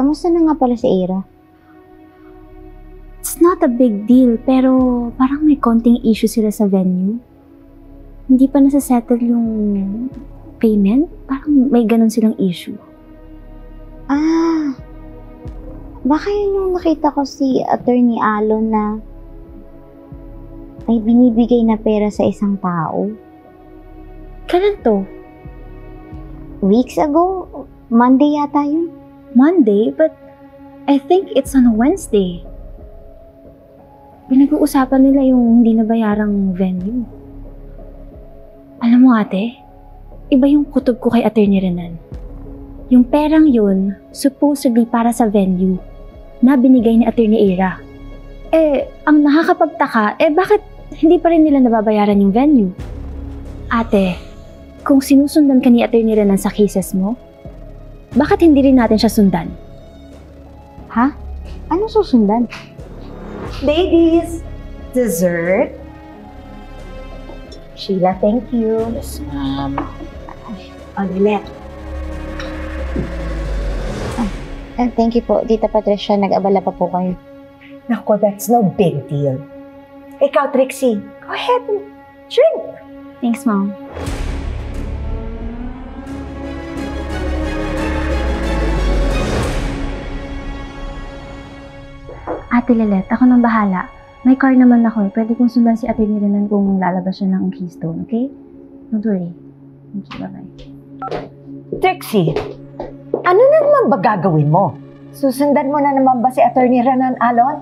kamusta na nga pala si Ira? It's not a big deal, pero parang may konting issue sila sa venue. Hindi pa nasa-settle yung payment. Parang may ganun silang issue. Baka yun yung nakita ko si Attorney Alon na may binibigay na pera sa isang tao. Kailan to? Weeks ago? Monday yata yun. Monday? But I think it's on a Wednesday. Pinag-uusapan nila yung hindi nabayarang venue. Alam mo ate, iba yung kutob ko kay Attorney Renan. Yung perang yun, supposedly para sa venue na binigay ni Attorney Ira. Ang nakakapagtaka, bakit hindi pa rin nila nababayaran yung venue? Ate, kung sinusundan ka ni Attorney Renan sa cases mo, bakit hindi rin natin siya sundan? Ha? Anong susundan? Ladies, dessert. Sheila, thank you. Yes, ma'am. Lilet. Thank you po, Tita Patricia. Nag-abala pa po kayo. Nako, that's no big deal. Ikaw, Trixie, go ahead and drink. Thanks, Mom. Ate Lilet, ako nang bahala. May car naman ako. Pwede kong sundan si Attorney Renan kung lalabas siya ng Keystone, okay? Don't worry. Thank you, bye-bye. Trixie, ano na naman ba gagawin mo? Susundan mo na naman ba si Attorney Renan Alon?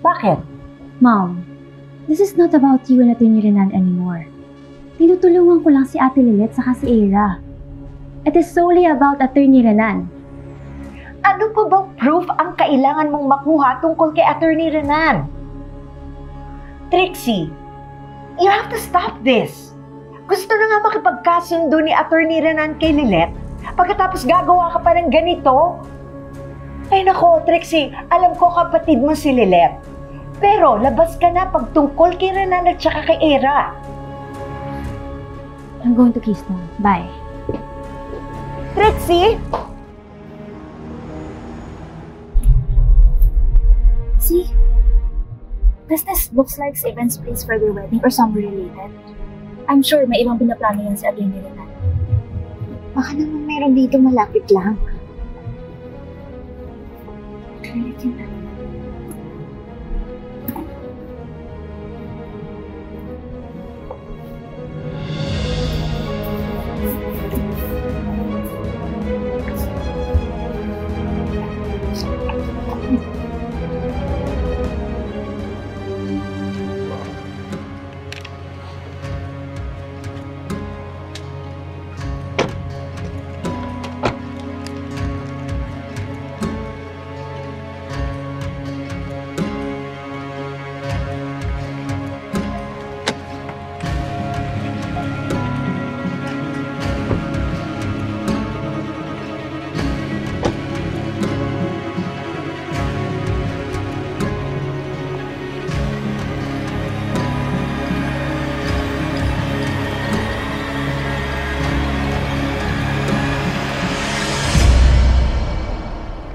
Bakit? Mom, this is not about you and Attorney Renan anymore. Tinutulungan ko lang si Ate Lilet saka si Ira. It is solely about Attorney Renan. Ano pa bang proof ang kailangan mong makuha tungkol kay Attorney Renan? Trixie, you have to stop this. Gusto na nga makipagkasundo ni Attorney Renan kay Lilet. Pagkatapos gagawa ka pa ng ganito? Ay nako, Trixie, alam ko kapatid mo si Lilet. Pero labas ka na pagtungkol kay Renan at saka kay Ira. I'm going to Keystone. Bye. Trixie! See? Does this looks like Saban's place for their wedding or somewhere related? I'm sure may ibang pinaplano yan si Attorney Renan. Baka naman meron dito malapit lang. Clinic yun na.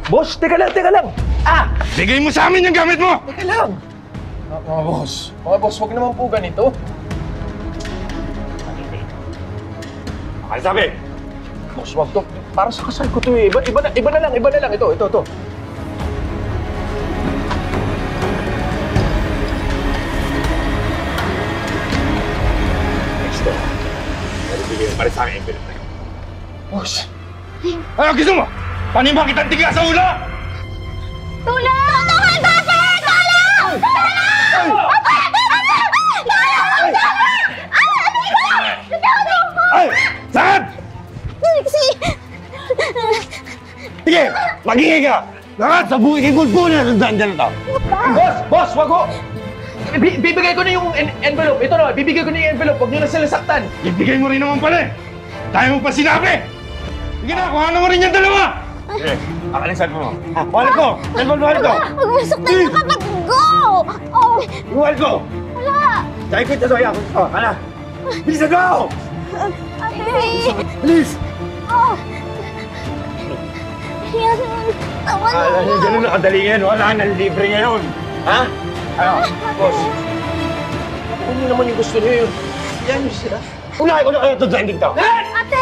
Boss, teka lang, teka lang! Bigay mo sa amin yung gamit mo! Teka lang! Mga boss, huwag naman po ganito. Ay, sabi! Boss, wag to. Para sa kasal ko to eh. Iba na lang. Ito. Next to. Bigay mo pa rin sa akin yung envelope na yun. Boss! Ano gusto mo? Panimba kitang tiga sa ulo! Tulong! Tulungan ba, sir? Tulong! Tulong! Ay! Saan? Trixie! Sige! Magingay ka! Lahat sa buhay kay Gulpo na nandaan dyan na to! Boss, wag ko! Bibigay ko na yung envelope. Ito na, bibigay ko na yung envelope. Huwag nyo na sila saktan. Ibigay mo rin naman pala eh! Tayo mo pa sinabi! Sige na, kuhanan mo rin yung dalawa! Eh, akalisan mo. Wallet ko! Cellphone wallet ko! Huwag mo saktan yung kapatid ko! Oh! Yung wallet ko! Wala! Dahil ko ito sa'yo. Hala! Bilisan ko! Ate! Please! Oh! Yan! Tama Akala niyo ganun nakadali ngayon. Wala nang libre ngayon. Ha? Ano? Boss? Ano nyo naman yung gusto niyo yun? Yan yung sila. Unahin ko na kayo ito sa ending to. Ate!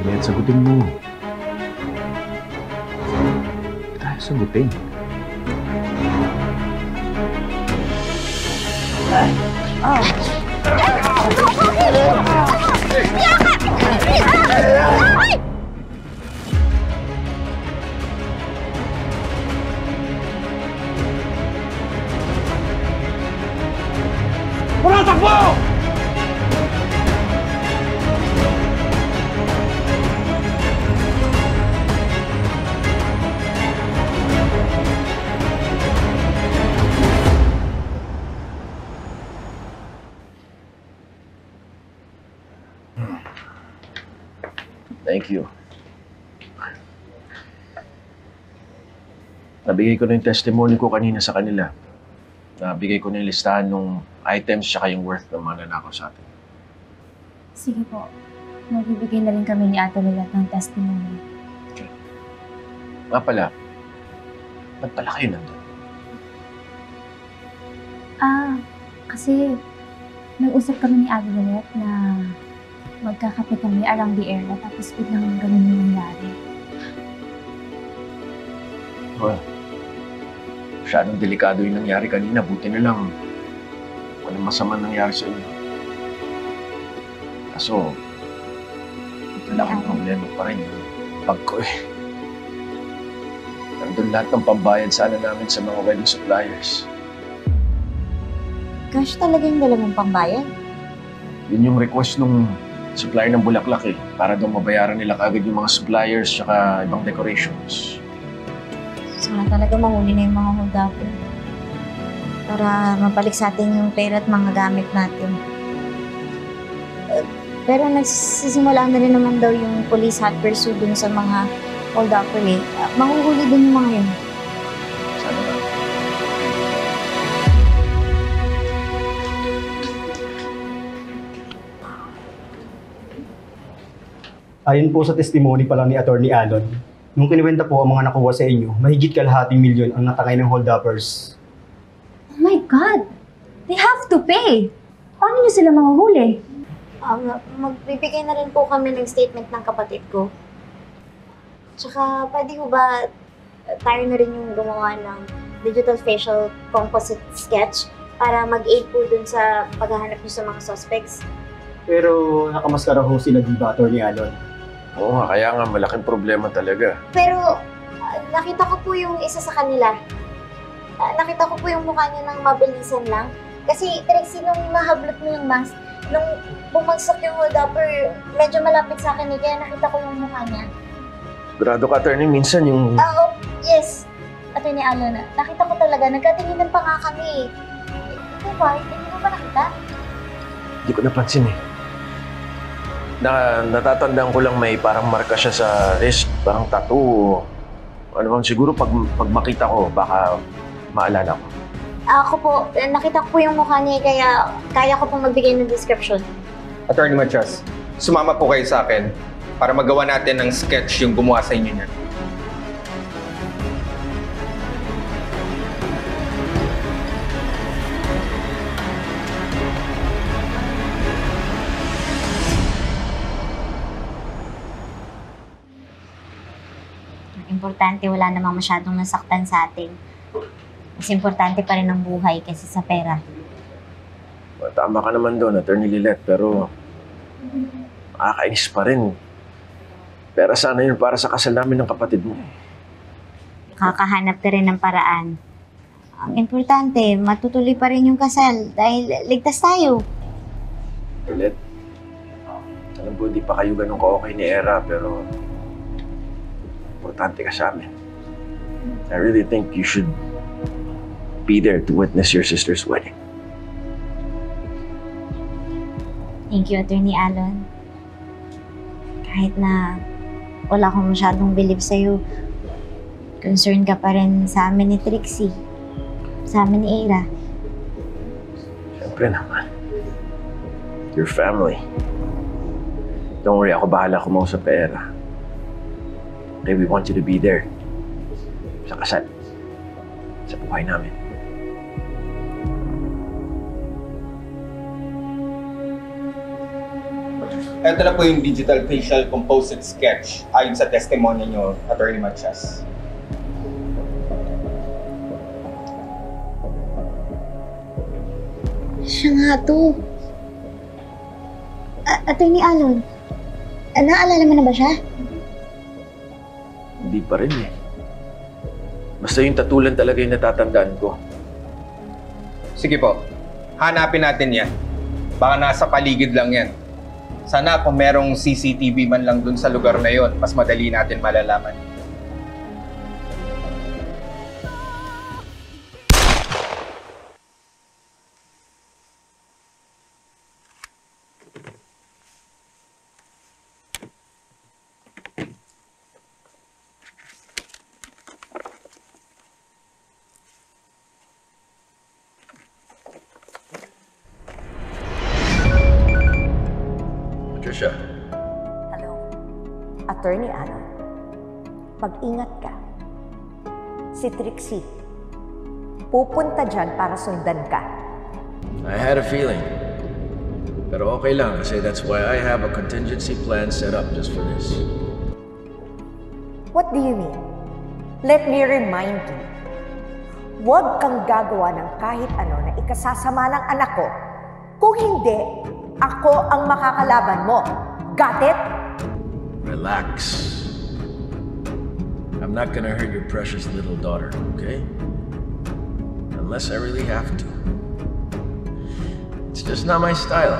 Kaya sagutin mo. Ba't tayo sagutin? Wala, takbo! Thank you. Nabigay ko na yung testimony ko kanina sa kanila. Nabigay ko na yung listahan ng items tsaka yung worth ng mga nanakaw sa atin. Sige po. Magbibigay na rin kami ni Ate Lilet ng testimony. Nga pala, ba't pala kayo nandun? Kasi nag-usap kami ni Ate Lilet na magkakape kami around the area tapos biglang ganun yung nangyari. Well, masyadong delikado yung nangyari kanina. Buti na lang walang masama nangyari sa inyo. Kaso, ito lang ang problema pa rin yung bag ko eh. Nandun lahat ng pambayad sana namin sa mga wedding suppliers. Gosh, talaga yung dala mong pambayad? Yun yung request nung supplier ng bulaklak eh. Para daw mabayaran nila kaagad yung mga suppliers tsaka ibang decorations. Sana talaga mahuli na yung mga hold-upper. Para mabalik sa atin yung pera at mga gamit natin. Pero nagsisimula na rin naman daw yung police hot pursuit dun sa mga hold-upper eh. Mahuhuli din yung mga yun. Sana nga. Ayon po sa testimony pa lang ni Atty. Alon, nung kinuwenta po ang mga nakuha sa inyo, mahigit kalahating milyon ang natangay ng hold-uppers. Oh my God! They have to pay! Paano niyo sila mahuhuli? Magbibigay na rin po kami ng statement ng kapatid ko. Tsaka, pwede ko ba tayo na rin yung gumawa ng digital facial composite sketch para mag-aid po dun sa paghahanap niyo sa mga suspects? Pero nakamaskara ho sila, di ba, Atty. Alon? Oo nga, kaya nga malaking problema talaga. Pero, nakita ko po yung isa sa kanila. Nakita ko po yung mukha niya ng mabilisan lang. Kasi, Trixie, nung nahablot mo yung mask, nung bumagsak yung hold-upper, medyo malapit sa akin eh, kaya nakita ko yung mukha niya. Grado ka, attorney, minsan yung... Yes. Atty. Alon, nakita ko talaga, nagkatinginan pa nga kami. Ito ba? Hindi mo ba nakita? Hindi ko napansin eh. Natatandaan ko lang may parang marka siya sa wrist, parang tattoo. Ano bang siguro pag makita ko, baka maalala ko. Ako po, nakita ko po yung mukha niya, kaya kaya ko pong magbigay ng description. Attorney Matias, sumama po kayo sa akin para magawa natin ng sketch yung gumawa sa inyo niyan. Importante, wala namang masyadong nasaktan sa atin. Mas importante pa rin ang buhay kaysa sa pera. Tama ka naman doon, Attorney Lilet, pero nakakainis pa rin. Pera sana yun para sa kasal namin ng kapatid mo. Kakahanap ka rin ng paraan. Ang importante, matutuloy pa rin yung kasal dahil ligtas tayo. Lilet, alam ko hindi pa kayo ganun ka-okay ni Era, pero importante ka sa amin. I really think you should be there to witness your sister's wedding. Thank you, Attorney Alon. Kahit na wala akong masyadong believe sa'yo, concern ka pa rin sa amin ni Trixie. Sa amin ni Ira. Siyempre naman. Your family. Don't worry, ako bahala kumausap kay Ira. Okay, we want you to be there. Sa kasal. Sa buhay namin. Ito na po yung digital facial composite sketch ayon sa testimonya nyo, Attorney Matias. Siya nga to. Attorney Alon, naalala mo na ba siya? Hindi pa rin eh. Basta yung tatulan talaga yung natatandaan ko. Sige po, hanapin natin yan. Baka nasa paligid lang yan. Sana kung merong CCTV man lang dun sa lugar na yon, mas madali natin malalaman. Patricia. Hello, Attorney Alon. Mag-ingat ka. Si Trixie, pupunta dyan para sundan ka. I had a feeling. Pero okay lang kasi that's why I have a contingency plan set up just for this. What do you mean? Let me remind you. Huwag kang gagawa ng kahit ano na ikasasama ng anak ko. Kung hindi, ako ang makakalaban mo. Got it? Relax. I'm not gonna hurt your precious little daughter, okay? Unless I really have to. It's just not my style.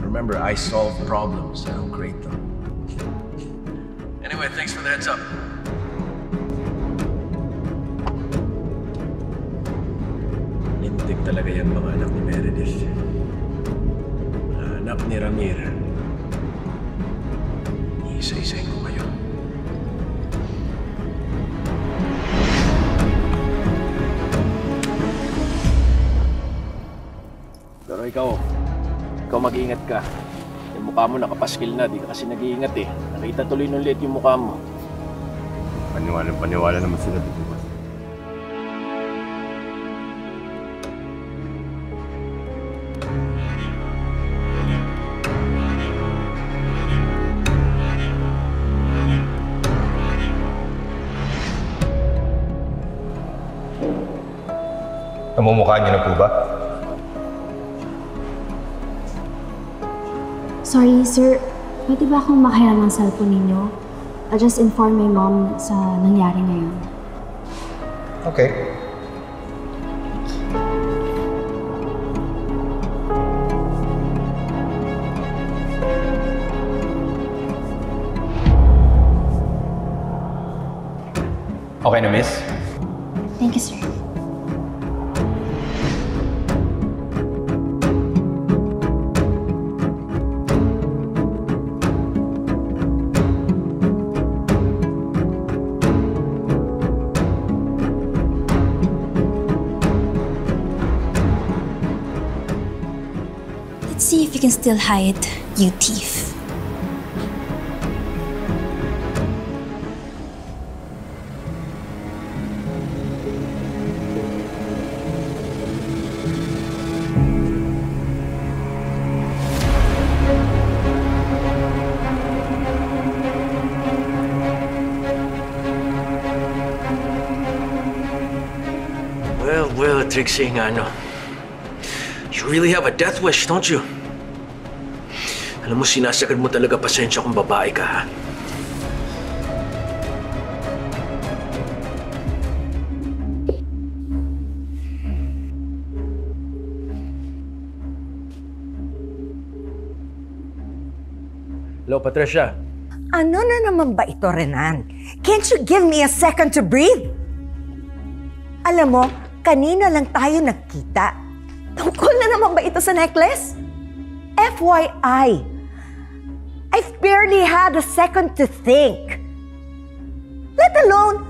Remember, I solve problems, I don't create them. Anyway, thanks for the heads up. Lintik talaga yan mga anak ni Meredith. Anak ni Ramir. Isa-isayin ko kayo. Pero ikaw mag-iingat ka. Yung mukha mo nakapaskil na, di ka kasi nag-iingat eh. Nakita tuloy nung liit yung mukha mo. Paniwala naman sila dito. Namumukha niyo na po ba? Sorry, sir. Pwede ba akong makahiram ng cellphone ninyo? I'll just inform my mom sa nangyari ngayon. Okay. Okay na, miss? Thank you, sir. Let's see if you can still hide, you thief. Well, Trixie, nga no. You really have a death wish, don't you? Alam mo, sinasagad mo talaga pasensya kung babae ka, ha? Hello, Patricia. Ano na naman ba ito, Renan? Can't you give me a second to breathe? Alam mo, kanina lang tayo nagkita. Tungkol na naman ba ito sa necklace? FYI, I've barely had a second to think. Let alone,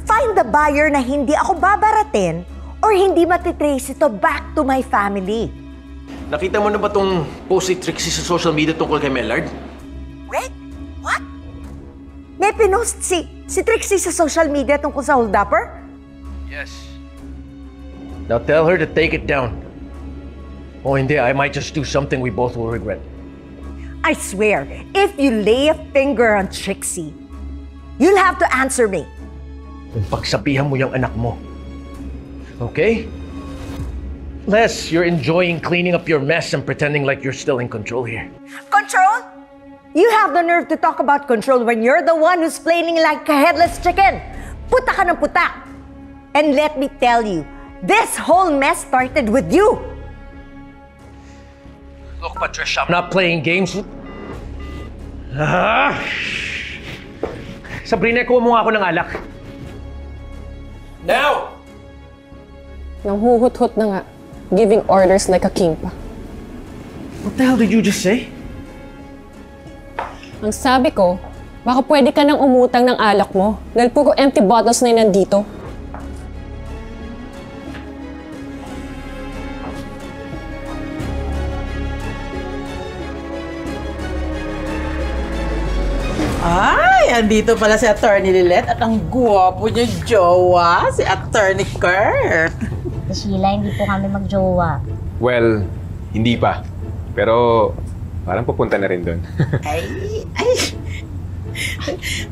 find the buyer na hindi ako babaratin or hindi matitrace ito back to my family. Nakita mo na ba tong post ni Trixie sa social media tungkol kay Mellard? Wait, what? May pinost si Trixie sa social media tungkol sa holdupper? Yes. Now tell her to take it down. O hindi, I might just do something we both will regret. I swear, if you lay a finger on Trixie, you'll have to answer me. Kung pagsabihan mo yung anak mo. Okay? Les, you're enjoying cleaning up your mess and pretending like you're still in control here. Control? You have the nerve to talk about control when you're the one who's flailing like a headless chicken. Puta ka ng puta. And let me tell you, this whole mess started with you. Look, Patricia, I'm not playing games with... Sabrina, kuha mo nga ako ng alak. Now! Nanghuhut-hut na nga. Giving orders like a king pa. What the hell did you just say? Ang sabi ko, baka pwede ka nang umutang ng alak mo dahil puro empty bottles na yun nandito. Ay, andito pala si Attorney Lilet at ang guwapo niya jowa, si Attorney Kurt. Sheila, hindi po kami magjowa. Well, hindi pa. Pero parang pupunta na rin doon. Ay.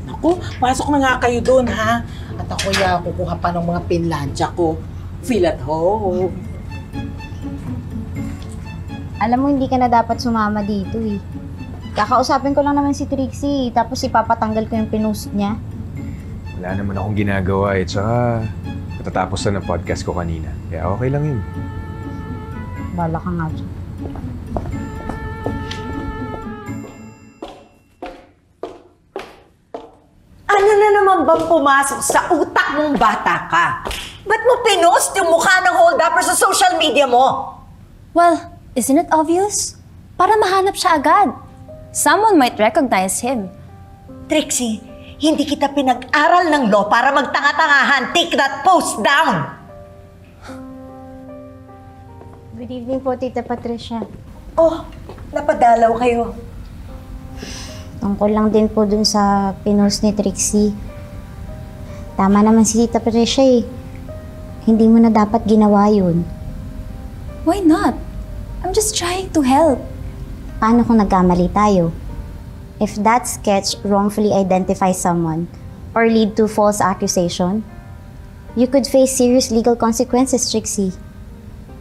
Naku, pasok na nga kayo doon, ha? At ako kukuha pa ng mga pinlansya ko. Feel at home. Alam mo, hindi ka na dapat sumama dito eh. Kakausapin ko lang naman si Trixie, tapos ipapatanggal ko yung pinost niya. Wala naman akong ginagawa eh. Tsaka matatapos na ng podcast ko kanina. Kaya okay lang yun. Bala ka nga dyan. Ano na naman bang pumasok sa utak mong bata ka? Ba't mo pinost yung mukha ng hold-upper sa social media mo? Well, isn't it obvious? Para mahanap siya agad. Someone might recognize him. Trixie, hindi kita pinag-aral ng law para magtanga-tangahan. Take that post down! Good evening po, Tita Patricia. Oh, napadalaw kayo. Tungkol lang din po dun sa pinost ni Trixie. Tama naman si Tita Patricia eh. Hindi mo na dapat ginawa yun. Why not? I'm just trying to help. Paano kung nagkamali tayo? If that sketch wrongfully identifies someone or lead to false accusation, you could face serious legal consequences, Trixie.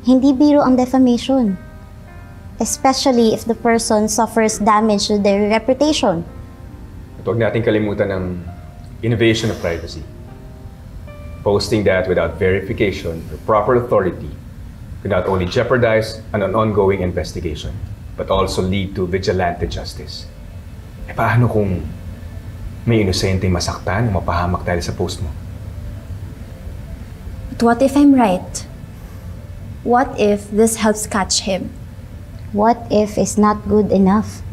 Hindi biro ang defamation. Especially if the person suffers damage to their reputation. At huwag natin kalimutan ng invasion of privacy. Posting that without verification or proper authority could not only jeopardize an ongoing investigation, but also lead to vigilante justice. E paano kung may inosenteng masaktan o mapahamak dahil sa post mo? But what if I'm right? What if this helps catch him? What if is not good enough?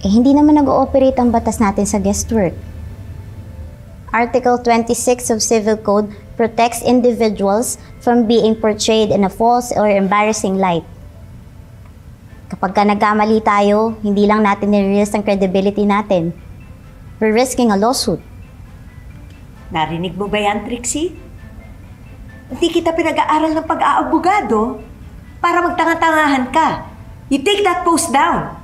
Eh, hindi naman nag-ooperate ang batas natin sa guest work. Article 26 of Civil Code protects individuals from being portrayed in a false or embarrassing light. Kapag ka nagkamali tayo, hindi lang natin nire-risk ang credibility natin. We're risking a lawsuit. Narinig mo ba yan, Trixie? Hindi kita pinag-aaral ng pag-aabogado para magtanga-tangahan ka. You take that post down.